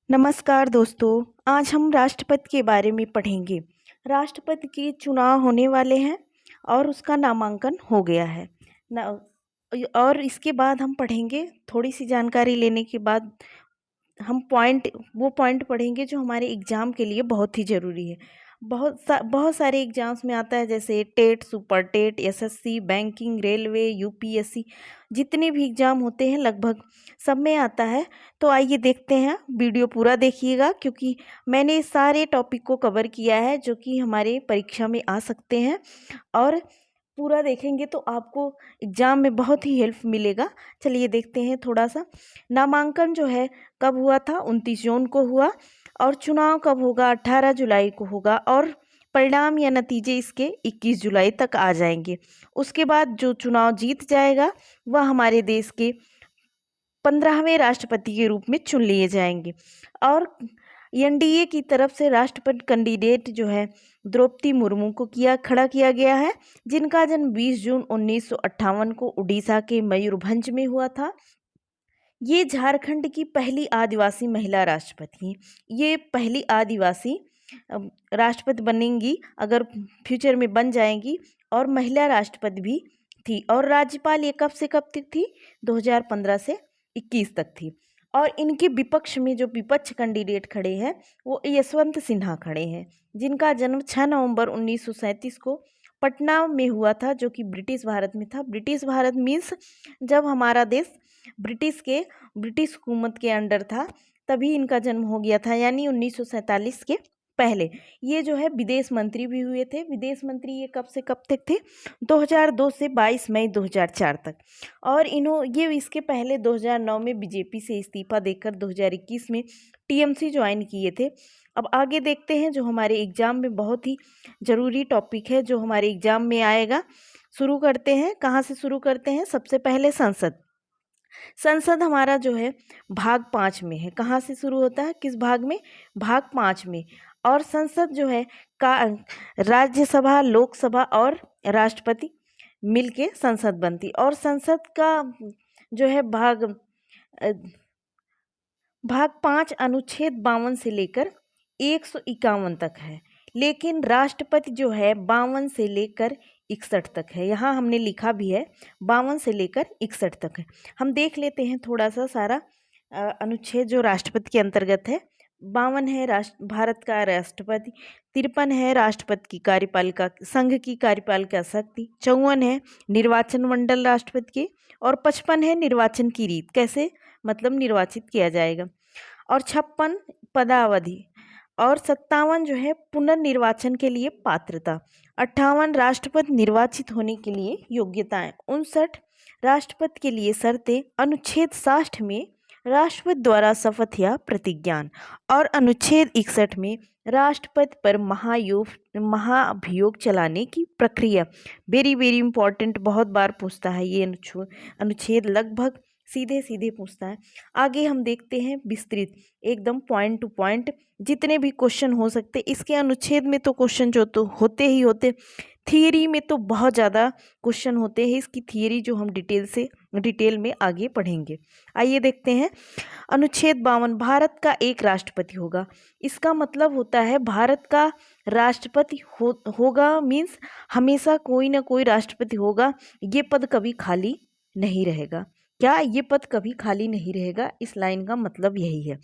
नमस्कार दोस्तों। आज हम राष्ट्रपति के बारे में पढ़ेंगे। राष्ट्रपति के चुनाव होने वाले हैं और उसका नामांकन हो गया है ना। और इसके बाद हम पढ़ेंगे, थोड़ी सी जानकारी लेने के बाद हम वो पॉइंट पढ़ेंगे जो हमारे एग्ज़ाम के लिए बहुत ही ज़रूरी है। बहुत सारे एग्ज़ाम्स में आता है, जैसे TET, super TET, SSC, banking, railway, UPSC, जितने भी एग्ज़ाम होते हैं लगभग सब में आता है। तो आइए देखते हैं, वीडियो पूरा देखिएगा क्योंकि मैंने सारे टॉपिक को कवर किया है जो कि हमारे परीक्षा में आ सकते हैं, और पूरा देखेंगे तो आपको एग्ज़ाम में बहुत ही हेल्प मिलेगा। चलिए देखते हैं थोड़ा सा। नामांकन जो है कब हुआ था? 29 जून को हुआ। और चुनाव कब होगा? 18 जुलाई को होगा। और परिणाम या नतीजे इसके 21 जुलाई तक आ जाएंगे। उसके बाद जो चुनाव जीत जाएगा वह हमारे देश के 15वें राष्ट्रपति के रूप में चुन लिए जाएंगे। और एनडीए की तरफ से राष्ट्रपति कैंडिडेट जो है द्रौपदी मुर्मू को खड़ा किया गया है, जिनका जन्म 20 जून 1958 को उड़ीसा के मयूरभंज में हुआ था। ये झारखंड की पहली आदिवासी महिला राष्ट्रपति हैं। ये पहली आदिवासी राष्ट्रपति बनेंगी, अगर फ्यूचर में बन जाएंगी, और महिला राष्ट्रपति भी थी। और राज्यपाल ये कब से कब तक थी? 2015 से 21 तक थी। और इनके विपक्ष में जो विपक्ष कैंडिडेट खड़े हैं वो यशवंत सिन्हा खड़े हैं, जिनका जन्म 6 नवंबर 1937 को पटना में हुआ था, जो कि ब्रिटिश भारत में था। ब्रिटिश भारत मीन्स जब हमारा देश ब्रिटिश हुकूमत के अंडर था, तभी इनका जन्म हो गया था, यानी 1947 के पहले। ये जो है विदेश मंत्री भी हुए थे। विदेश मंत्री ये कब से कब तक थे? 2002 से 22 मई 2004 तक। और ये इसके पहले 2009 में बीजेपी से इस्तीफा देकर 2021 में टीएमसी ज्वाइन किए थे। अब आगे देखते हैं, जो हमारे एग्ज़ाम में बहुत ही ज़रूरी टॉपिक है, जो हमारे एग्ज़ाम में आएगा। शुरू करते हैं, कहाँ से शुरू करते हैं? सबसे पहले संसद हमारा जो है भाग 5 में है। कहाँ से शुरू होता है? किस भाग में? भाग 5 में। और संसद जो है का राज्यसभा, लोकसभा और राष्ट्रपति मिलके संसद बनती। और संसद का जो है भाग 5 अनुच्छेद 52 से लेकर 151 तक है। लेकिन राष्ट्रपति जो है 52 से लेकर 61 तक है। यहाँ हमने लिखा भी है 52 से लेकर 61 तक है। हम देख लेते हैं थोड़ा सा सारा अनुच्छेद जो राष्ट्रपति के अंतर्गत है। 52 है भारत का राष्ट्रपति। 53 है राष्ट्रपति की कार्यपालिका, संघ की कार्यपालिका शक्ति। 54 है निर्वाचन मंडल राष्ट्रपति के। और 55 है निर्वाचन की रीत, कैसे मतलब निर्वाचित किया जाएगा। और 56 पदावधि। और 57 जो है पुनर्निर्वाचन के लिए पात्रता। 58 राष्ट्रपति निर्वाचित होने के लिए योग्यताएं। 59 राष्ट्रपति के लिए शर्तें। अनुच्छेद 60 में राष्ट्रपति द्वारा शपथ या प्रतिज्ञान। और अनुच्छेद 61 में राष्ट्रपति पर महाभियोग चलाने की प्रक्रिया। वेरी वेरी इंपॉर्टेंट, बहुत बार पूछता है ये अनुच्छेद, लगभग सीधे सीधे पूछता है। आगे हम देखते हैं विस्तृत, एकदम पॉइंट टू पॉइंट जितने भी क्वेश्चन हो सकते। इसके अनुच्छेद में तो क्वेश्चन जो तो होते ही होते, थियरी में तो बहुत ज़्यादा क्वेश्चन होते हैं। इसकी थियरी जो हम डिटेल में आगे पढ़ेंगे। आइए देखते हैं। अनुच्छेद 52, भारत का एक राष्ट्रपति होगा। इसका मतलब होता है भारत का राष्ट्रपति होगा मीन्स हमेशा कोई ना कोई राष्ट्रपति होगा। ये पद कभी खाली नहीं रहेगा। क्या? ये पद कभी खाली नहीं रहेगा। इस लाइन का मतलब यही है।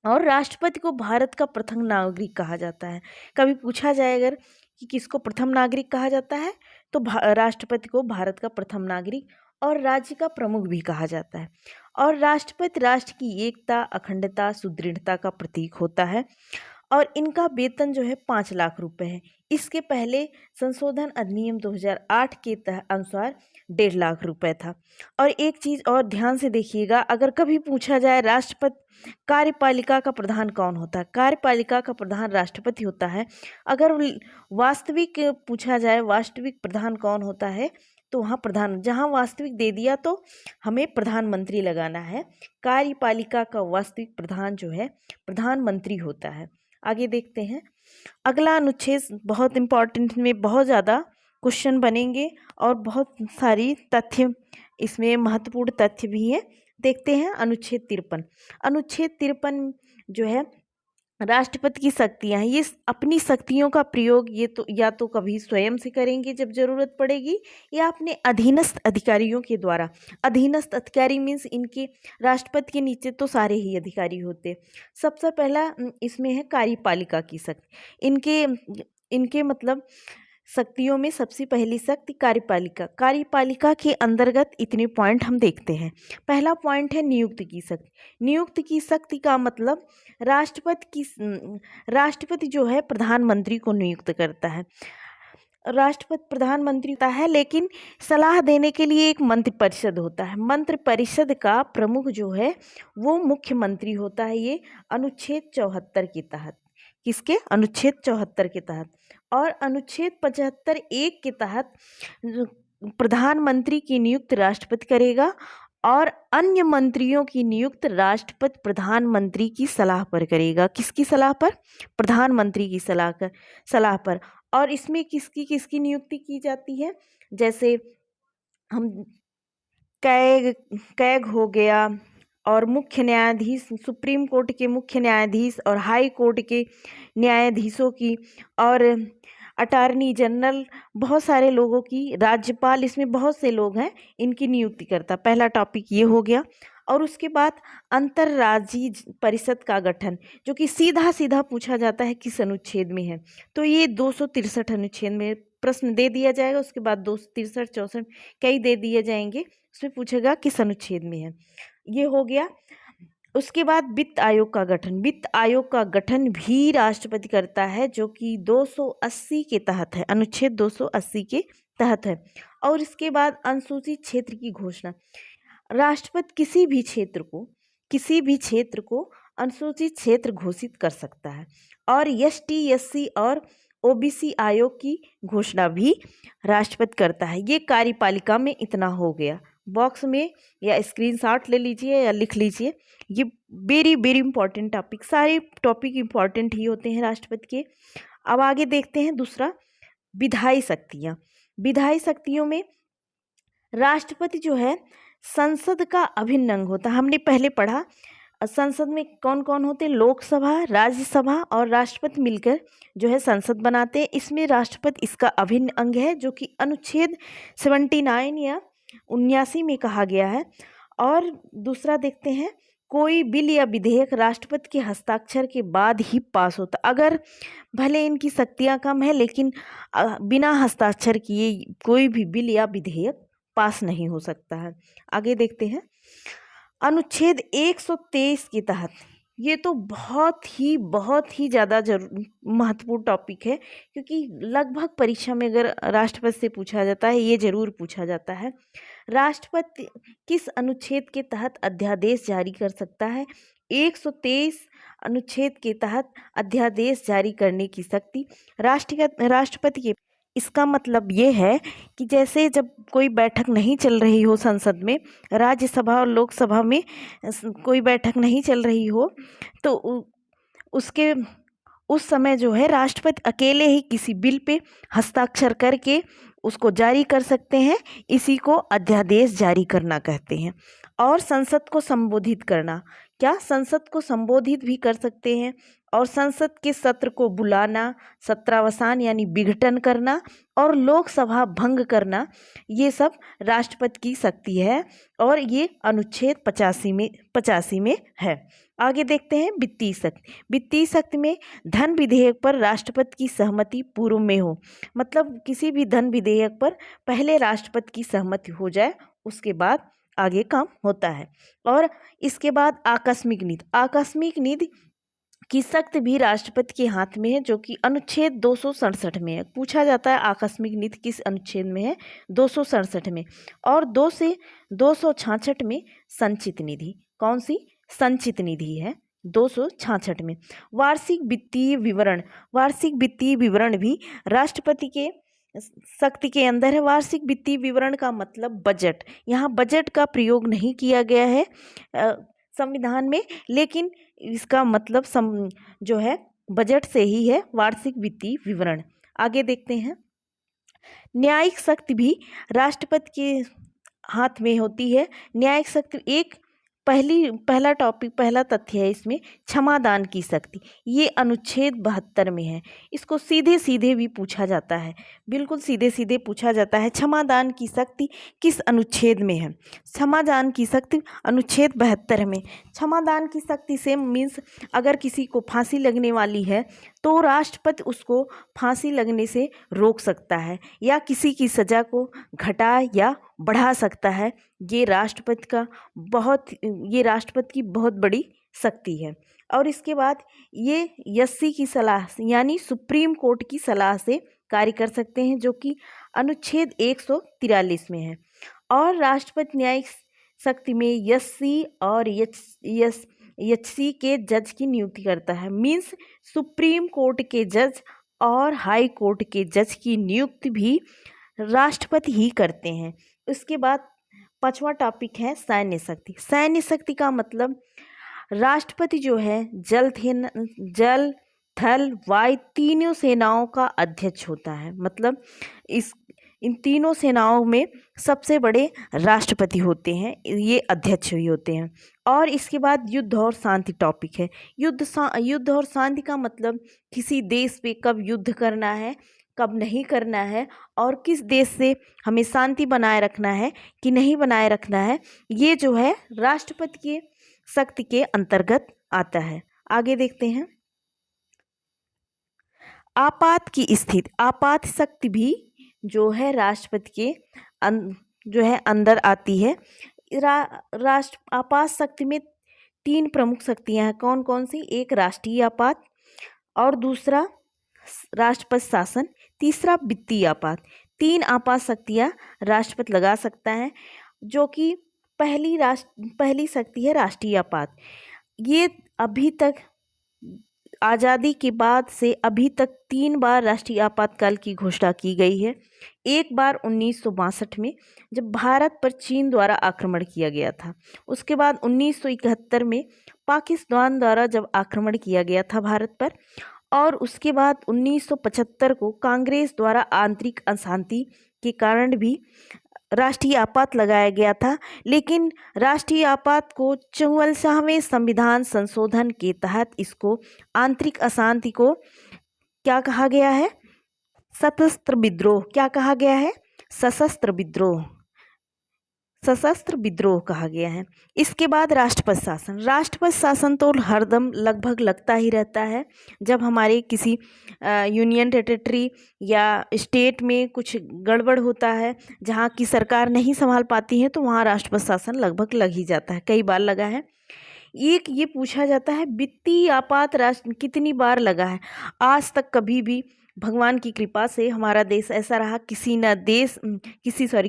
और राष्ट्रपति को भारत का प्रथम नागरिक कहा जाता है। कभी पूछा जाए अगर कि किसको प्रथम नागरिक कहा जाता है, तो राष्ट्रपति को भारत का प्रथम नागरिक और राज्य का प्रमुख भी कहा जाता है। और राष्ट्रपति राष्ट्र की एकता, अखंडता, सुदृढ़ता का प्रतीक होता है। और इनका वेतन जो है 5 लाख रुपए है। इसके पहले संशोधन अधिनियम 2008 के अनुसार 1.5 लाख रुपए था। और एक चीज़ और ध्यान से देखिएगा, अगर कभी पूछा जाए राष्ट्रपति कार्यपालिका का प्रधान कौन होता है? कार्यपालिका का प्रधान राष्ट्रपति होता है। अगर वास्तविक पूछा जाए वास्तविक प्रधान कौन होता है, तो वहाँ प्रधान, जहाँ वास्तविक दे दिया तो हमें प्रधानमंत्री लगाना है। कार्यपालिका का वास्तविक प्रधान जो है प्रधानमंत्री होता है। आगे देखते हैं। अगला अनुच्छेद बहुत इम्पॉर्टेंट, में बहुत ज़्यादा क्वेश्चन बनेंगे और बहुत सारी तथ्य इसमें महत्वपूर्ण तथ्य भी हैं। देखते हैं अनुच्छेद 53। अनुच्छेद 53 जो है राष्ट्रपति की शक्तियां हैं। ये अपनी शक्तियों का प्रयोग ये तो या तो कभी स्वयं से करेंगे जब जरूरत पड़ेगी, या अपने अधीनस्थ अधिकारियों के द्वारा। अधीनस्थ अधिकारी मीन्स इनके राष्ट्रपति के नीचे तो सारे ही अधिकारी होते। सबसे पहला इसमें है कार्यपालिका की शक्ति। इनके इनके मतलब शक्तियों में सबसे पहली शक्ति कार्यपालिका। कार्यपालिका के अंतर्गत इतने पॉइंट हम देखते हैं। पहला पॉइंट है नियुक्त की शक्ति। नियुक्त की शक्ति का मतलब राष्ट्रपति जो है प्रधानमंत्री को नियुक्त करता है। राष्ट्रपति प्रधानमंत्री होता है, लेकिन सलाह देने के लिए एक मंत्रिपरिषद होता है। मंत्रिपरिषद का प्रमुख जो है वो मुख्यमंत्री होता है। ये अनुच्छेद 74 के तहत, किसके? अनुच्छेद 74 के तहत। और अनुच्छेद 75(1) के तहत प्रधानमंत्री की नियुक्त राष्ट्रपति करेगा, और अन्य मंत्रियों की नियुक्त राष्ट्रपति प्रधानमंत्री की सलाह पर करेगा। किसकी सलाह पर? प्रधानमंत्री की सलाह पर। और इसमें किसकी किसकी नियुक्ति की जाती है? जैसे हम कैग हो गया, और मुख्य न्यायाधीश, सुप्रीम कोर्ट के मुख्य न्यायाधीश और हाई कोर्ट के न्यायाधीशों की, और अटॉर्नी जनरल, बहुत सारे लोगों की, राज्यपाल, इसमें बहुत से लोग हैं, इनकी नियुक्ति करता। पहला टॉपिक ये हो गया। और उसके बाद अंतर्राज्यीय परिषद का गठन, जो कि सीधा सीधा पूछा जाता है किस अनुच्छेद में है। तो ये 263 अनुच्छेद में प्रश्न दे दिया जाएगा। उसके बाद 263, 64 कई दे दिए जाएंगे, उसमें पूछेगा किस अनुच्छेद में है। ये हो गया। उसके बाद वित्त आयोग का गठन। वित्त आयोग का गठन भी राष्ट्रपति करता है, जो कि 280 के तहत है, अनुच्छेद 280 के तहत है। और इसके बाद अनुसूचित क्षेत्र की घोषणा। राष्ट्रपति किसी भी क्षेत्र को अनुसूचित क्षेत्र घोषित कर सकता है। और ST SC और OBC आयोग की घोषणा भी राष्ट्रपति करता है। ये कार्यपालिका में इतना हो गया। बॉक्स में या स्क्रीनशॉट ले लीजिए या लिख लीजिए। ये वेरी वेरी इंपॉर्टेंट टॉपिक, सारे टॉपिक इंपॉर्टेंट ही होते हैं राष्ट्रपति के। अब आगे देखते हैं दूसरा, विधायी शक्तियाँ। विधायी शक्तियों में राष्ट्रपति जो है संसद का अभिन्न अंग होता है। हमने पहले पढ़ा संसद में कौन कौन होते हैं? लोकसभा, राज्यसभा और राष्ट्रपति मिलकर जो है संसद बनाते हैं। इसमें राष्ट्रपति इसका अभिन्न अंग है, जो कि अनुच्छेद 79 या 79 में कहा गया है। और दूसरा देखते हैं, कोई बिल या विधेयक राष्ट्रपति के हस्ताक्षर के बाद ही पास होता। अगर भले इनकी शक्तियां कम है, लेकिन बिना हस्ताक्षर किए कोई भी बिल या विधेयक पास नहीं हो सकता है। आगे देखते हैं अनुच्छेद 123 के तहत। ये तो बहुत ही ज़्यादा महत्वपूर्ण टॉपिक है, क्योंकि लगभग परीक्षा में अगर राष्ट्रपति से पूछा जाता है, ये जरूर पूछा जाता है। राष्ट्रपति किस अनुच्छेद के तहत अध्यादेश जारी कर सकता है? 123 अनुच्छेद के तहत अध्यादेश जारी करने की शक्ति राष्ट्रपति के। इसका मतलब ये है कि जैसे जब कोई बैठक नहीं चल रही हो संसद में, राज्यसभा और लोकसभा में कोई बैठक नहीं चल रही हो, तो उस समय जो है राष्ट्रपति अकेले ही किसी बिल पे हस्ताक्षर करके उसको जारी कर सकते हैं। इसी को अध्यादेश जारी करना कहते हैं। और संसद को संबोधित करना, क्या संसद को संबोधित भी कर सकते हैं। और संसद के सत्र को बुलाना, सत्रावसान यानी विघटन करना, और लोकसभा भंग करना, ये सब राष्ट्रपति की शक्ति है। और ये अनुच्छेद 85 में है। आगे देखते हैं वित्तीय शक्ति। वित्तीय शक्ति में धन विधेयक पर राष्ट्रपति की सहमति पूर्व में हो। मतलब किसी भी धन विधेयक पर पहले राष्ट्रपति की सहमति हो जाए, उसके बाद आगे काम होता है। और इसके बाद आकस्मिक नीति। आकस्मिक नीति की शक्ति भी राष्ट्रपति के हाथ में है, जो कि अनुच्छेद 267 में है। पूछा जाता है आकस्मिक नीति किस अनुच्छेद में है? 267 में। और 2 से 266 में संचित निधि। कौन सी? संचित निधि है 266 में। वार्षिक वित्तीय विवरण। वार्षिक वित्तीय विवरण भी राष्ट्रपति के शक्ति के अंदर है। वार्षिक वित्तीय विवरण का मतलब बजट। यहाँ बजट का प्रयोग नहीं किया गया है संविधान में, लेकिन इसका मतलब जो है बजट से ही है, वार्षिक वित्तीय विवरण। आगे देखते हैं न्यायिक शक्ति भी राष्ट्रपति के हाथ में होती है। न्यायिक शक्ति एक पहला तथ्य है इसमें क्षमादान की शक्ति। ये अनुच्छेद 72 में है। इसको सीधे सीधे भी पूछा जाता है, बिल्कुल सीधे सीधे पूछा जाता है, क्षमादान की शक्ति किस अनुच्छेद में है। क्षमादान की शक्ति अनुच्छेद 72 में। क्षमादान की शक्ति से मीन्स अगर किसी को फांसी लगने वाली है तो राष्ट्रपति उसको फांसी लगने से रोक सकता है या किसी की सज़ा को घटा या बढ़ा सकता है। ये राष्ट्रपति की बहुत बड़ी शक्ति है। और इसके बाद ये यस्सी की सलाह यानी सुप्रीम कोर्ट की सलाह से कार्य कर सकते हैं, जो कि अनुच्छेद 143 में है। और राष्ट्रपति न्यायिक शक्ति में यस्सी और एचसी के जज की नियुक्ति करता है। मीन्स सुप्रीम कोर्ट के जज और हाई कोर्ट के जज की नियुक्ति भी राष्ट्रपति ही करते हैं। उसके बाद 5वां टॉपिक है सैन्य शक्ति। सैन्य शक्ति का मतलब राष्ट्रपति जो है जल थल वायु तीनों सेनाओं का अध्यक्ष होता है। मतलब इन तीनों सेनाओं में सबसे बड़े राष्ट्रपति होते हैं, ये अध्यक्ष ही होते हैं। और इसके बाद युद्ध और शांति टॉपिक है। युद्ध और शांति का मतलब किसी देश पे कब युद्ध करना है, कब नहीं करना है, और किस देश से हमें शांति बनाए रखना है कि नहीं बनाए रखना है, ये जो है राष्ट्रपति के शक्ति के अंतर्गत आता है। आगे देखते हैं। आपात की स्थिति, आपात शक्ति भी जो है राष्ट्रपति के जो है अंदर आती है। आपात शक्ति में 3 प्रमुख शक्तियां हैं। कौन कौन सी? एक राष्ट्रीय आपात, और दूसरा राष्ट्रपति शासन, तीसरा वित्तीय आपात। 3 आपात शक्तियां राष्ट्रपति लगा सकता है, जो कि पहली शक्ति है राष्ट्रीय आपात। ये अभी तक आज़ादी के बाद से अभी तक 3 बार राष्ट्रीय आपातकाल की घोषणा की गई है। एक बार 1962 में जब भारत पर चीन द्वारा आक्रमण किया गया था। उसके बाद 1971 में पाकिस्तान द्वारा जब आक्रमण किया गया था भारत पर, और उसके बाद 1975 को कांग्रेस द्वारा आंतरिक अशांति के कारण भी राष्ट्रीय आपात लगाया गया था। लेकिन राष्ट्रीय आपात को 44वें संविधान संशोधन के तहत इसको आंतरिक अशांति को क्या कहा गया है? सशस्त्र विद्रोह। क्या कहा गया है? सशस्त्र विद्रोह कहा गया है। इसके बाद राष्ट्रपति शासन। राष्ट्रपति शासन तो हरदम लगभग लगता ही रहता है। जब हमारे किसी यूनियन टेरिटरी या स्टेट में कुछ गड़बड़ होता है, जहाँ की सरकार नहीं संभाल पाती है, तो वहाँ राष्ट्रपति शासन लगभग लग ही जाता है। कई बार लगा है। एक ये पूछा जाता है वित्तीय आपात कितनी बार लगा है? आज तक कभी भी भगवान की कृपा से हमारा देश ऐसा रहा,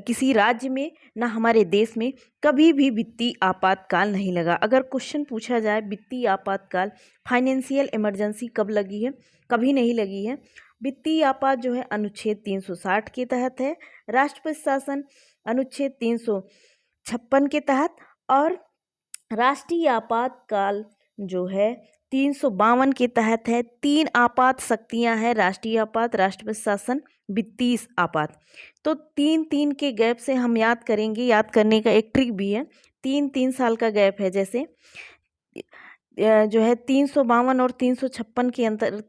किसी राज्य में ना हमारे देश में कभी भी वित्तीय आपातकाल नहीं लगा। अगर क्वेश्चन पूछा जाए वित्तीय आपातकाल, फाइनेंशियल इमरजेंसी कब लगी है? कभी नहीं लगी है। वित्तीय आपात जो है अनुच्छेद 360 के तहत है, राष्ट्रपति शासन अनुच्छेद 356 के तहत, और राष्ट्रीय आपातकाल जो है 352 के तहत है। 3 आपात शक्तियां हैं, राष्ट्रीय आपात, राष्ट्रपति शासन, वित्तीय आपात। तो 3-3 के गैप से हम याद करेंगे। याद करने का एक ट्रिक भी है, 3-3 साल का गैप है। जैसे जो है 352 और 356 के अंतर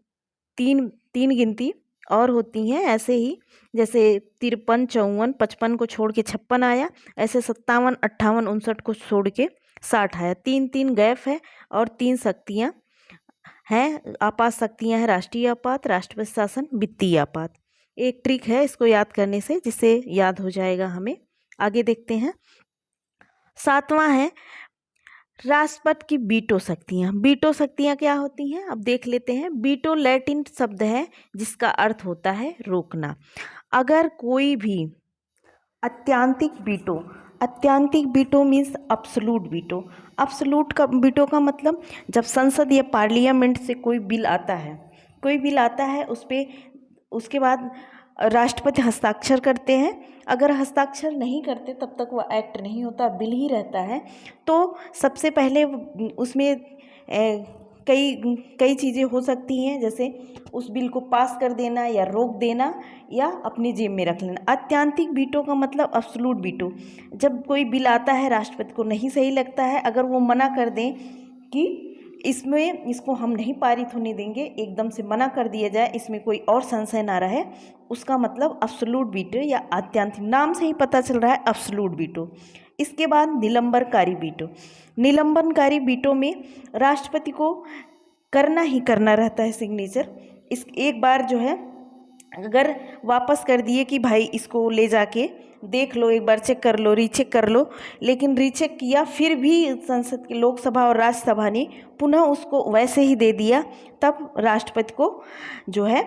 3 गिनती और होती हैं। ऐसे ही जैसे 53, 54, 55 को छोड़ के 56 आया, ऐसे 57, 58, 59 को छोड़ के 60 आया। 3-3 गैप है और 3 शक्तियाँ हैं, आपात शक्तियाँ हैं, राष्ट्रीय आपात, राष्ट्रपति शासन, वित्तीय आपात। एक ट्रिक है इसको याद करने से, जिससे याद हो जाएगा हमें। आगे देखते हैं। 7वां है राष्ट्रपति की वीटो शक्तियाँ। वीटो शक्तियाँ क्या होती हैं, अब देख लेते हैं। वीटो लैटिन शब्द है जिसका अर्थ होता है रोकना। अगर कोई भी अत्यंतिक veto means absolute veto. Absolute का वीटो का मतलब जब संसद या पार्लियामेंट से कोई बिल आता है उस पर उसके बाद राष्ट्रपति हस्ताक्षर करते हैं। अगर हस्ताक्षर नहीं करते तब तक वह एक्ट नहीं होता, बिल ही रहता है। तो सबसे पहले उसमें कई कई चीज़ें हो सकती हैं, जैसे उस बिल को पास कर देना या रोक देना या अपनी जेब में रख लेना। आत्यांतिक वीटो का मतलब अब्सोल्यूट वीटो। जब कोई बिल आता है, राष्ट्रपति को नहीं सही लगता है, अगर वो मना कर दें कि इसको हम नहीं पारित होने देंगे, एकदम से मना कर दिया जाए, इसमें कोई और संशय ना रहे, उसका मतलब अब्सोल्यूट वीटो या आत्यांतिक, नाम से ही पता चल रहा है अब्सोल्यूट वीटो। इसके बाद निलंबनकारी वीटो। निलंबनकारी वीटो में राष्ट्रपति को करना ही करना रहता है सिग्नेचर। इस एक बार जो है अगर वापस कर दिए कि भाई इसको ले जाके देख लो, एक बार चेक कर लो, रीचेक कर लो, लेकिन रीचेक किया फिर भी संसद की लोकसभा और राज्यसभा ने पुनः उसको वैसे ही दे दिया, तब राष्ट्रपति को जो है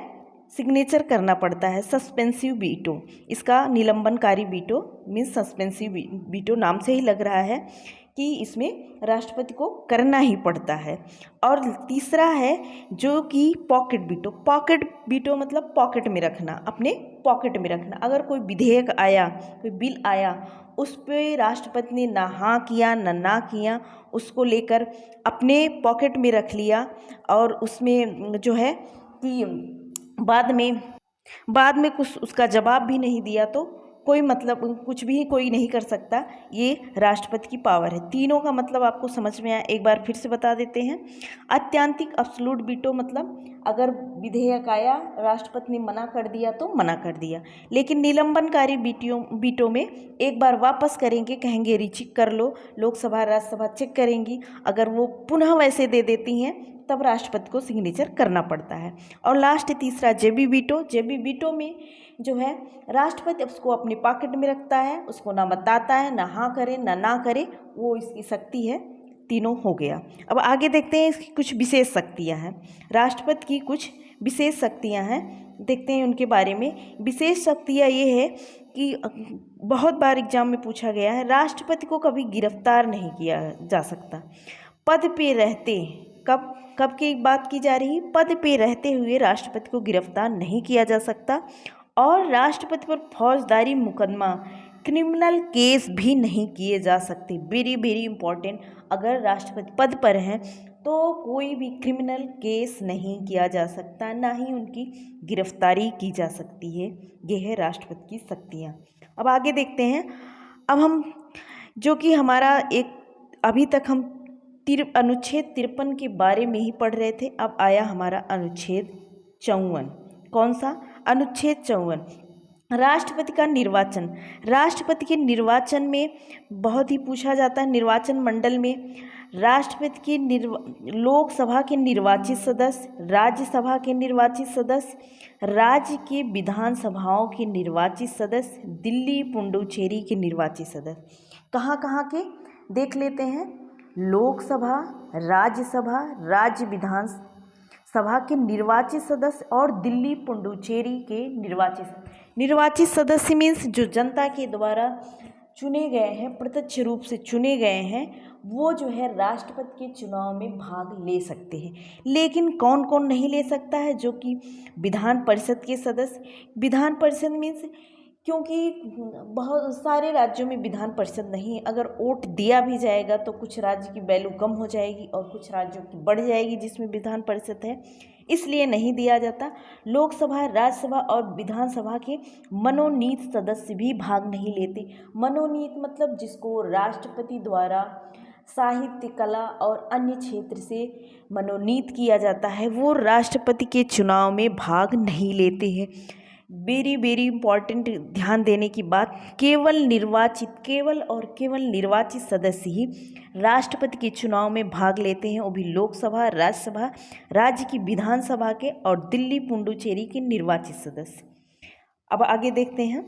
सिग्नेचर करना पड़ता है। सस्पेंसिव वीटो, इसका निलंबनकारी वीटो मीन्स सस्पेंसिव वीटो, नाम से ही लग रहा है कि इसमें राष्ट्रपति को करना ही पड़ता है। और तीसरा है जो कि पॉकेट वीटो। पॉकेट वीटो मतलब पॉकेट में रखना, अपने पॉकेट में रखना। अगर कोई विधेयक आया, कोई बिल आया, उस पे राष्ट्रपति ने ना हाँ किया ना किया, उसको लेकर अपने पॉकेट में रख लिया और उसमें जो है कि बाद में कुछ उसका जवाब भी नहीं दिया, तो कोई मतलब कुछ भी कोई नहीं कर सकता। ये राष्ट्रपति की पावर है। तीनों का मतलब आपको समझ में आया, एक बार फिर से बता देते हैं। अत्यांतिक अब्सोल्यूट वीटो मतलब अगर विधेयक आया, राष्ट्रपति ने मना कर दिया तो मना कर दिया। लेकिन निलंबनकारी वीटो में एक बार वापस करेंगे, कहेंगे रीचेक कर लो, लोकसभा राज्यसभा चेक करेंगी, अगर वो पुनः वैसे दे देती हैं तब राष्ट्रपति को सिग्नेचर करना पड़ता है। और लास्ट तीसरा जेबी वीटो। जेबी वीटो में जो है राष्ट्रपति उसको अपने पॉकेट में रखता है, उसको ना बताता है, ना हाँ करे ना करे, वो इसकी शक्ति है। तीनों हो गया। अब आगे देखते हैं इसकी कुछ विशेष शक्तियाँ हैं। राष्ट्रपति की कुछ विशेष शक्तियाँ हैं, देखते हैं उनके बारे में। विशेष शक्तियाँ ये है कि बहुत बार एग्जाम में पूछा गया है, राष्ट्रपति को कभी गिरफ्तार नहीं किया जा सकता। पद पे रहते, कब की बात की जा रही है, पद पे रहते हुए राष्ट्रपति को गिरफ्तार नहीं किया जा सकता। और राष्ट्रपति पर फौजदारी मुकदमा, क्रिमिनल केस भी नहीं किए जा सकते। वेरी वेरी इंपॉर्टेंट, अगर राष्ट्रपति पद पर हैं तो कोई भी क्रिमिनल केस नहीं किया जा सकता, ना ही उनकी गिरफ्तारी की जा सकती है। ये है राष्ट्रपति की शक्तियाँ। अब आगे देखते हैं। अब हम जो कि हमारा एक अभी तक हम अनुच्छेद 53 के बारे में ही पढ़ रहे थे, अब आया हमारा अनुच्छेद 54। कौन सा? अनुच्छेद 54, राष्ट्रपति का निर्वाचन। राष्ट्रपति के निर्वाचन में बहुत ही पूछा जाता है। निर्वाचन मंडल में राष्ट्रपति के लोकसभा के निर्वाचित सदस्य, राज्यसभा के निर्वाचित सदस्य, राज्य के विधानसभाओं के निर्वाचित सदस्य, दिल्ली पुडुचेरी के निर्वाचित सदस्य। कहाँ के देख लेते हैं। लोकसभा, राज्यसभा, राज्य विधानसभा के निर्वाचित सदस्य और दिल्ली पुडुचेरी के निर्वाचित सदस्य मीन्स जो जनता के द्वारा चुने गए हैं, प्रत्यक्ष रूप से चुने गए हैं, वो जो है राष्ट्रपति के चुनाव में भाग ले सकते हैं। लेकिन कौन कौन नहीं ले सकता है? जो कि विधान परिषद के सदस्य। विधान परिषद मीन्स क्योंकि बहुत सारे राज्यों में विधान परिषद नहीं है, अगर वोट दिया भी जाएगा तो कुछ राज्य की वैल्यू कम हो जाएगी और कुछ राज्यों की बढ़ जाएगी जिसमें विधान परिषद है, इसलिए नहीं दिया जाता। लोकसभा, राज्यसभा और विधानसभा के मनोनीत सदस्य भी भाग नहीं लेते। मनोनीत मतलब जिसको राष्ट्रपति द्वारा साहित्य, कला और अन्य क्षेत्र से मनोनीत किया जाता है, वो राष्ट्रपति के चुनाव में भाग नहीं लेते हैं। वेरी वेरी इंपॉर्टेंट, ध्यान देने की बात, केवल निर्वाचित सदस्य ही राष्ट्रपति के चुनाव में भाग लेते हैं, वो भी लोकसभा, राज्यसभा, राज्य की विधानसभा के और दिल्ली पुडुचेरी के निर्वाचित सदस्य। अब आगे देखते हैं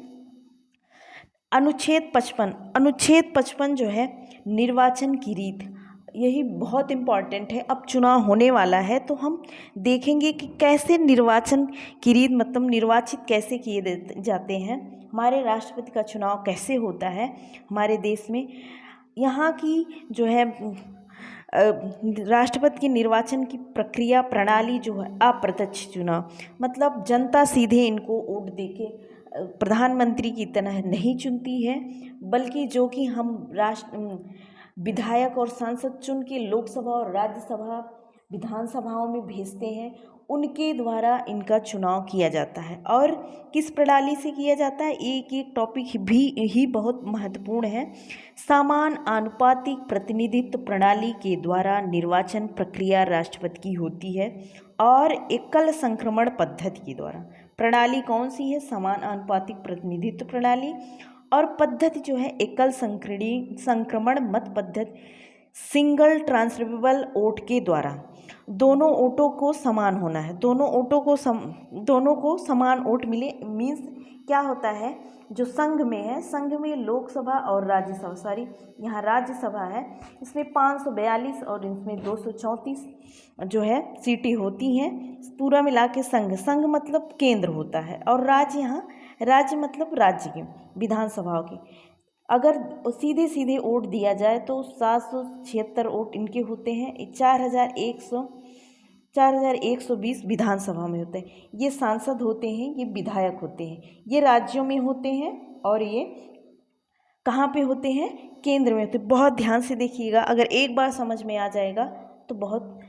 अनुच्छेद 55। अनुच्छेद 55 जो है निर्वाचन की रीत, यही बहुत इम्पॉर्टेंट है। अब चुनाव होने वाला है तो हम देखेंगे कि कैसे निर्वाचन की रीत मतलब निर्वाचित कैसे किए जाते हैं, हमारे राष्ट्रपति का चुनाव कैसे होता है हमारे देश में। यहाँ की जो है राष्ट्रपति के निर्वाचन की प्रक्रिया प्रणाली जो है अप्रत्यक्ष चुनाव, मतलब जनता सीधे इनको वोट देके प्रधानमंत्री की तरह नहीं चुनती है, बल्कि जो कि हम विधायक और सांसद चुन के लोकसभा और राज्यसभा विधानसभाओं में भेजते हैं, उनके द्वारा इनका चुनाव किया जाता है। और किस प्रणाली से किया जाता है, एक एक टॉपिक ही बहुत महत्वपूर्ण है। समान आनुपातिक प्रतिनिधित्व प्रणाली के द्वारा निर्वाचन प्रक्रिया राष्ट्रपति की होती है और एकल संक्रमण पद्धति के द्वारा। प्रणाली कौन सी है, समान आनुपातिक प्रतिनिधित्व प्रणाली, और पद्धति जो है एकल संक्रमण मत पद्धति, सिंगल ट्रांसफरेबल वोट के द्वारा। दोनों वोटों को समान होना है, दोनों को समान वोट मिले। मीन्स क्या होता है, जो संघ में है, संघ में लोकसभा और राज्यसभा, यहाँ राज्यसभा है, इसमें 542 और इसमें 234 जो है सीटें होती हैं। पूरा मिला के संघ मतलब केंद्र होता है, और राज्य मतलब राज्य के विधानसभाओं के। अगर सीधे सीधे वोट दिया जाए तो 776 वोट इनके होते हैं, 4120 विधानसभा में होते हैं। ये सांसद होते हैं, ये विधायक होते हैं, ये राज्यों में होते हैं और ये कहाँ पे होते हैं, केंद्र में होते हैं। बहुत ध्यान से देखिएगा, अगर एक बार समझ में आ जाएगा तो बहुत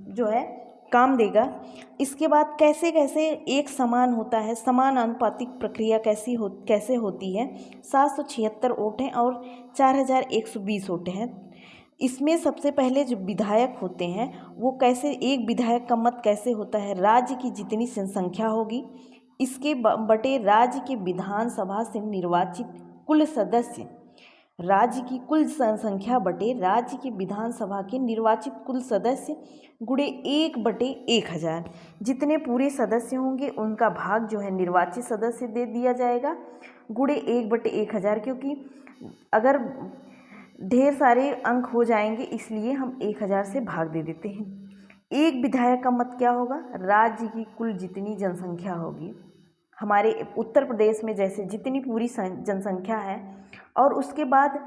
जो है काम देगा। इसके बाद कैसे एक समान होता है, समान आनुपातिक प्रक्रिया कैसे होती है। 776 वोट हैं और 4120 वोट हैं। इसमें सबसे पहले जो विधायक होते हैं वो कैसे, एक विधायक का मत कैसे होता है, राज्य की जितनी जनसंख्या होगी इसके बटे राज्य के विधानसभा से निर्वाचित कुल सदस्य, राज्य की कुल संख्या बटे राज्य की विधानसभा के निर्वाचित कुल सदस्य गुणे 1/1000। जितने पूरे सदस्य होंगे उनका भाग जो है निर्वाचित सदस्य दे दिया जाएगा, गुणे 1/1000। क्योंकि अगर ढेर सारे अंक हो जाएंगे इसलिए हम 1000 से भाग दे देते हैं। एक विधायक का मत क्या होगा, राज्य की कुल जितनी जनसंख्या होगी, हमारे उत्तर प्रदेश में जैसे जितनी पूरी जनसंख्या है, और उसके बाद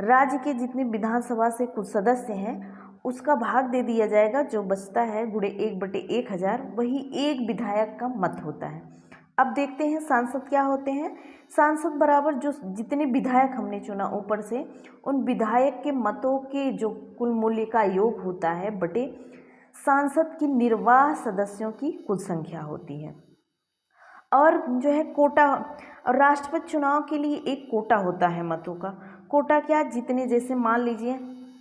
राज्य के जितने विधानसभा से कुछ सदस्य हैं उसका भाग दे दिया जाएगा, जो बचता है गुणे 1/1000, वही एक विधायक का मत होता है। अब देखते हैं सांसद क्या होते हैं। सांसद बराबर जो जितने विधायक हमने चुना ऊपर से, उन विधायक के मतों के जो कुल मूल्य का योग होता है बटे सांसद की निर्वाह सदस्यों की कुल संख्या होती है। और जो है कोटा, और राष्ट्रपति चुनाव के लिए एक कोटा होता है मतों का। कोटा क्या, जितने, जैसे मान लीजिए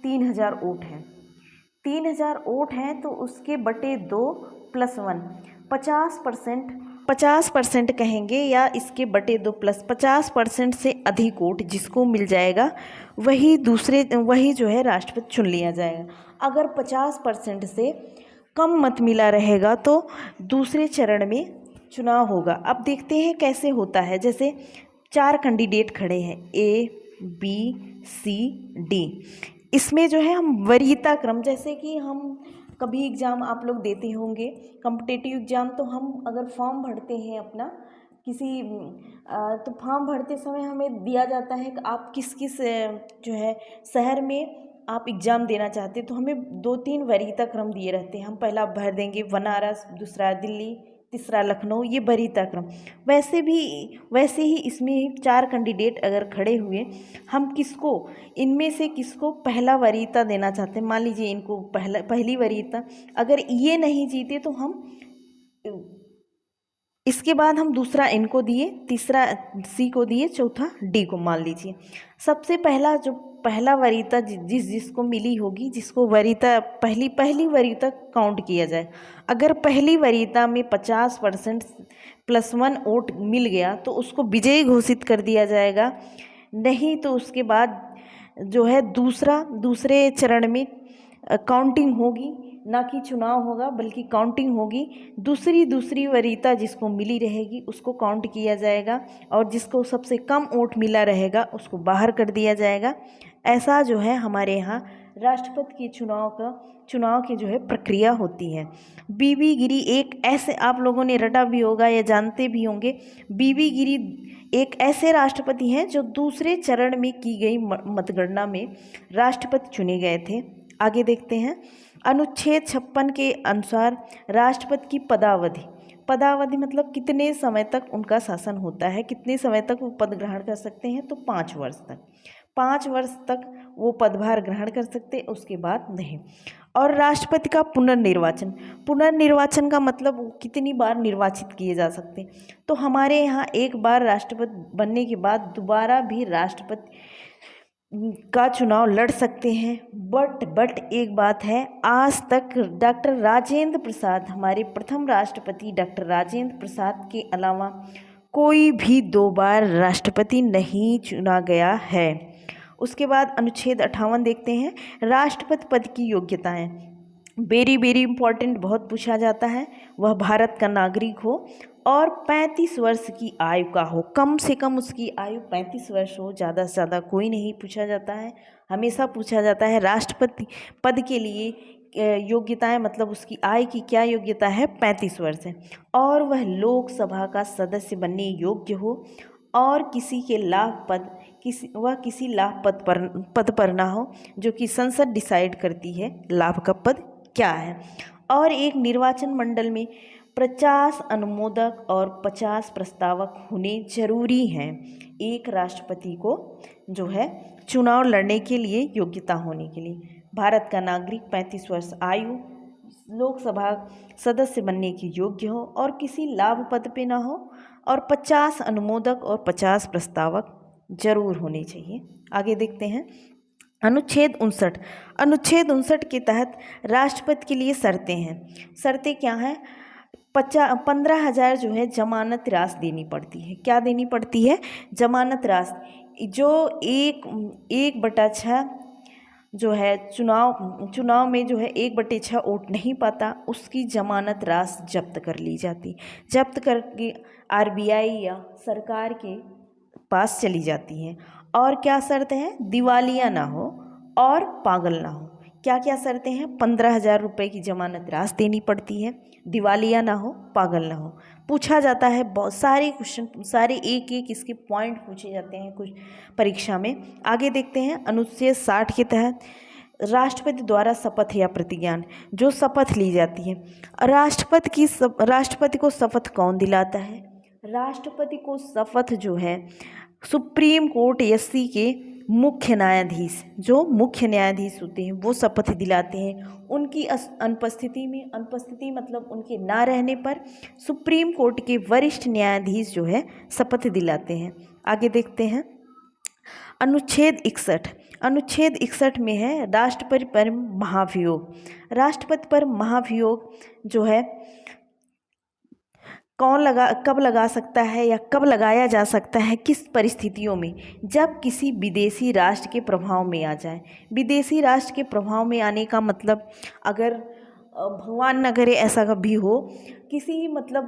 3000 वोट हैं, 3000 वोट हैं तो उसके बटे 2 + 1 50% कहेंगे, या इसके बटे 2 + 50% से अधिक वोट जिसको मिल जाएगा वही जो है राष्ट्रपति चुन लिया जाएगा। अगर 50% से कम मत मिला रहेगा तो दूसरे चरण में चुनाव होगा। अब देखते हैं कैसे होता है। जैसे 4 कैंडिडेट खड़े हैं, A, B, C, D। इसमें जो है हम वरीयता क्रम, जैसे कि हम कभी एग्ज़ाम आप लोग देते होंगे कॉम्पिटिटिव एग्ज़ाम, तो हम अगर फॉर्म भरते हैं अपना किसी तो फॉर्म भरते समय हमें दिया जाता है कि आप किस जो है शहर में आप एग्ज़ाम देना चाहते हैं, तो हमें 2-3 वरीयता क्रम दिए रहते हैं। हम पहला भर देंगे बनारस, दूसरा दिल्ली, तीसरा लखनऊ, ये वरीयता क्रम। वैसे ही इसमें 4 कैंडिडेट अगर खड़े हुए, हम इनमें से किसको पहला वरीयता देना चाहते हैं। मान लीजिए इनको पहली वरीयता, अगर ये नहीं जीते तो हम इसके बाद हम दूसरा इनको दिए, तीसरा C को दिए, चौथा D को मान लीजिए। सबसे पहला वरीयता जिसको मिली होगी, जिसको वरीयता पहली वरीयता काउंट किया जाए। अगर पहली वरीयता में 50% + 1 वोट मिल गया तो उसको विजयी घोषित कर दिया जाएगा। नहीं तो उसके बाद जो है दूसरे चरण में काउंटिंग होगी, ना कि चुनाव होगा बल्कि काउंटिंग होगी। दूसरी वरीयता जिसको मिली रहेगी उसको काउंट किया जाएगा, और जिसको सबसे कम वोट मिला रहेगा उसको बाहर कर दिया जाएगा। ऐसा जो है हमारे यहाँ राष्ट्रपति के चुनाव की जो है प्रक्रिया होती है। बीबी गिरी एक ऐसे, आप लोगों ने रटा भी होगा या जानते भी होंगे, बीबी गिरी एक ऐसे राष्ट्रपति हैं जो दूसरे चरण में की गई मतगणना में राष्ट्रपति चुने गए थे। आगे देखते हैं। अनुच्छेद 56 के अनुसार राष्ट्रपति की पदावधि मतलब कितने समय तक उनका शासन होता है, कितने समय तक वो पद ग्रहण कर सकते हैं, तो 5 वर्ष तक। 5 वर्ष तक वो पदभार ग्रहण कर सकते, उसके बाद नहीं। और राष्ट्रपति का पुनर्निर्वाचन, पुनर्निर्वाचन का मतलब वो कितनी बार निर्वाचित किए जा सकते हैं। तो हमारे यहाँ एक बार राष्ट्रपति बनने के बाद दोबारा भी राष्ट्रपति का चुनाव लड़ सकते हैं। बट एक बात है, आज तक डॉक्टर राजेंद्र प्रसाद, हमारे प्रथम राष्ट्रपति डॉक्टर राजेंद्र प्रसाद के अलावा कोई भी 2 बार राष्ट्रपति नहीं चुना गया है। उसके बाद अनुच्छेद 58 देखते हैं, राष्ट्रपति पद की योग्यताएं। वेरी इंपॉर्टेंट, बहुत पूछा जाता है। वह भारत का नागरिक हो और 35 वर्ष की आयु का हो, कम से कम उसकी आयु 35 वर्ष हो, ज़्यादा से ज़्यादा कोई नहीं पूछा जाता है। हमेशा पूछा जाता है राष्ट्रपति पद के लिए योग्यताएं, मतलब उसकी आय की क्या योग्यता है, 35 वर्ष है। और वह लोकसभा का सदस्य बनने योग्य हो और किसी के लाभ पद किसी लाभ पद पर ना हो, जो कि संसद डिसाइड करती है लाभ का पद क्या है। और एक निर्वाचन मंडल में 50 अनुमोदक और 50 प्रस्तावक होने जरूरी हैं एक राष्ट्रपति को जो है चुनाव लड़ने के लिए, योग्यता होने के लिए। भारत का नागरिक, 35 वर्ष आयु, लोकसभा सदस्य बनने के योग्य हो और किसी लाभ पद पे ना हो, और 50 अनुमोदक और 50 प्रस्तावक जरूर होने चाहिए। आगे देखते हैं अनुच्छेद 59। अनुच्छेद 59 के तहत राष्ट्रपति के लिए शर्तें हैं। शर्तें क्या हैं? 15,000 जो है जमानत राशि देनी पड़ती है। क्या देनी पड़ती है? जमानत राशि। जो 1/6 जो है चुनाव में जो है 1/6 वोट नहीं पाता, उसकी जमानत राशि जब्त कर ली जाती, जब्त करके RBI या सरकार के पास चली जाती है। और क्या शर्त है? दिवालिया ना हो और पागल ना हो। क्या क्या शर्तें हैं? 15,000 रुपये की जमानत राशि देनी पड़ती है, दिवालिया ना हो, पागल ना हो। पूछा जाता है बहुत सारे क्वेश्चन, सारे एक इसके पॉइंट पूछे जाते हैं कुछ परीक्षा में। आगे देखते हैं अनुच्छेद 60 के तहत राष्ट्रपति द्वारा शपथ या प्रतिज्ञान, जो शपथ ली जाती है। राष्ट्रपति को शपथ कौन दिलाता है? राष्ट्रपति को शपथ जो है सुप्रीम कोर्ट SC के मुख्य न्यायाधीश, जो मुख्य न्यायाधीश होते हैं वो शपथ दिलाते हैं। उनकी अनुपस्थिति मतलब उनके ना रहने पर सुप्रीम कोर्ट के वरिष्ठ न्यायाधीश जो है शपथ दिलाते हैं। आगे देखते हैं अनुच्छेद 61। अनुच्छेद 61 में है राष्ट्रपति पर महाभियोग। राष्ट्रपति पर महाभियोग जो है कब लगा सकता है या कब लगाया जा सकता है, किस परिस्थितियों में? जब किसी विदेशी राष्ट्र के प्रभाव में आ जाए। विदेशी राष्ट्र के प्रभाव में आने का मतलब, अगर भगवान न करे ऐसा कभी हो, किसी मतलब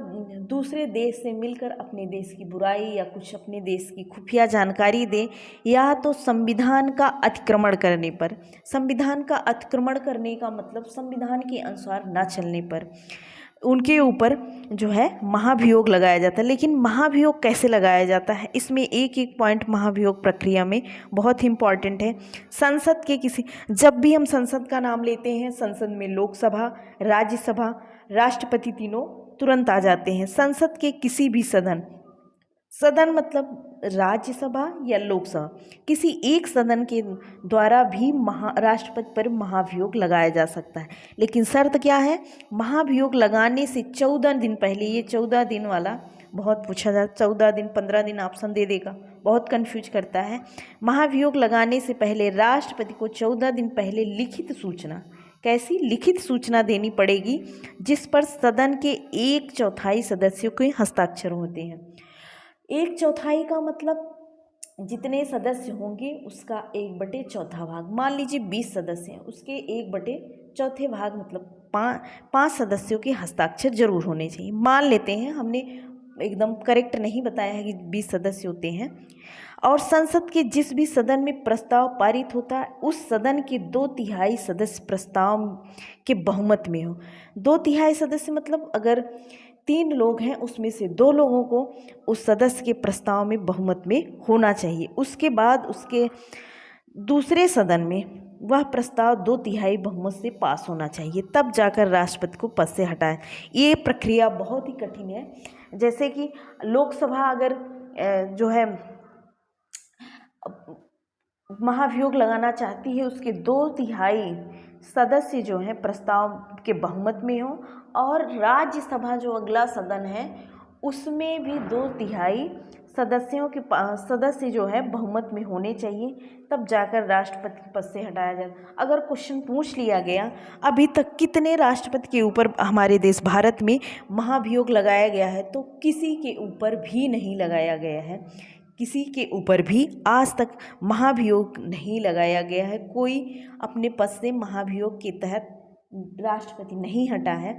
दूसरे देश से मिलकर अपने देश की बुराई या कुछ अपने देश की खुफिया जानकारी दे, या तो संविधान का अतिक्रमण करने पर। संविधान का अतिक्रमण करने का मतलब संविधान के अनुसार ना चलने पर उनके ऊपर जो है महाभियोग लगाया जाता है। लेकिन महाभियोग कैसे लगाया जाता है, इसमें एक पॉइंट महाभियोग प्रक्रिया में बहुत ही इम्पॉर्टेंट है। संसद के जब भी हम संसद का नाम लेते हैं, संसद में लोकसभा, राज्यसभा, राष्ट्रपति तीनों तुरंत आ जाते हैं। संसद के किसी भी सदन मतलब राज्यसभा या लोकसभा, किसी एक सदन के द्वारा भी राष्ट्रपति पर महाभियोग लगाया जा सकता है। लेकिन शर्त क्या है? महाभियोग लगाने से 14 दिन पहले, ये 14 दिन वाला बहुत पूछा जाता, 14 दिन 15 दिन ऑप्शन दे देगा, बहुत कंफ्यूज करता है। महाभियोग लगाने से पहले राष्ट्रपति को 14 दिन पहले लिखित सूचना, कैसी लिखित सूचना देनी पड़ेगी, जिस पर सदन के 1/4 सदस्यों के हस्ताक्षर होते हैं। 1/4 का मतलब जितने सदस्य होंगे उसका 1/4 भाग। मान लीजिए 20 सदस्य हैं, उसके 1/4 भाग मतलब 5 सदस्यों के हस्ताक्षर जरूर होने चाहिए। मान लेते हैं, हमने एकदम करेक्ट नहीं बताया है कि 20 सदस्य होते हैं। और संसद के जिस भी सदन में प्रस्ताव पारित होता है, उस सदन के 2/3 सदस्य प्रस्ताव के बहुमत में हो। 2/3 सदस्य मतलब अगर 3 लोग हैं, उसमें से 2 लोगों को उस सदस्य के प्रस्ताव में बहुमत में होना चाहिए। उसके बाद उसके दूसरे सदन में वह प्रस्ताव 2/3 बहुमत से पास होना चाहिए, तब जाकर राष्ट्रपति को पद से हटाएं। ये प्रक्रिया बहुत ही कठिन है। जैसे कि लोकसभा अगर जो है महाभियोग लगाना चाहती है, उसके 2/3 सदस्य जो हैं प्रस्ताव के बहुमत में हो, और राज्यसभा जो अगला सदन है उसमें भी 2/3 सदस्य जो है बहुमत में होने चाहिए, तब जाकर राष्ट्रपति पद से हटाया जाए। अगर क्वेश्चन पूछ लिया गया अभी तक कितने राष्ट्रपति के ऊपर हमारे देश भारत में महाभियोग लगाया गया है, तो किसी के ऊपर भी नहीं लगाया गया है, किसी के ऊपर भी आज तक महाभियोग नहीं लगाया गया है। कोई अपने पद से महाभियोग के तहत राष्ट्रपति नहीं हटा है।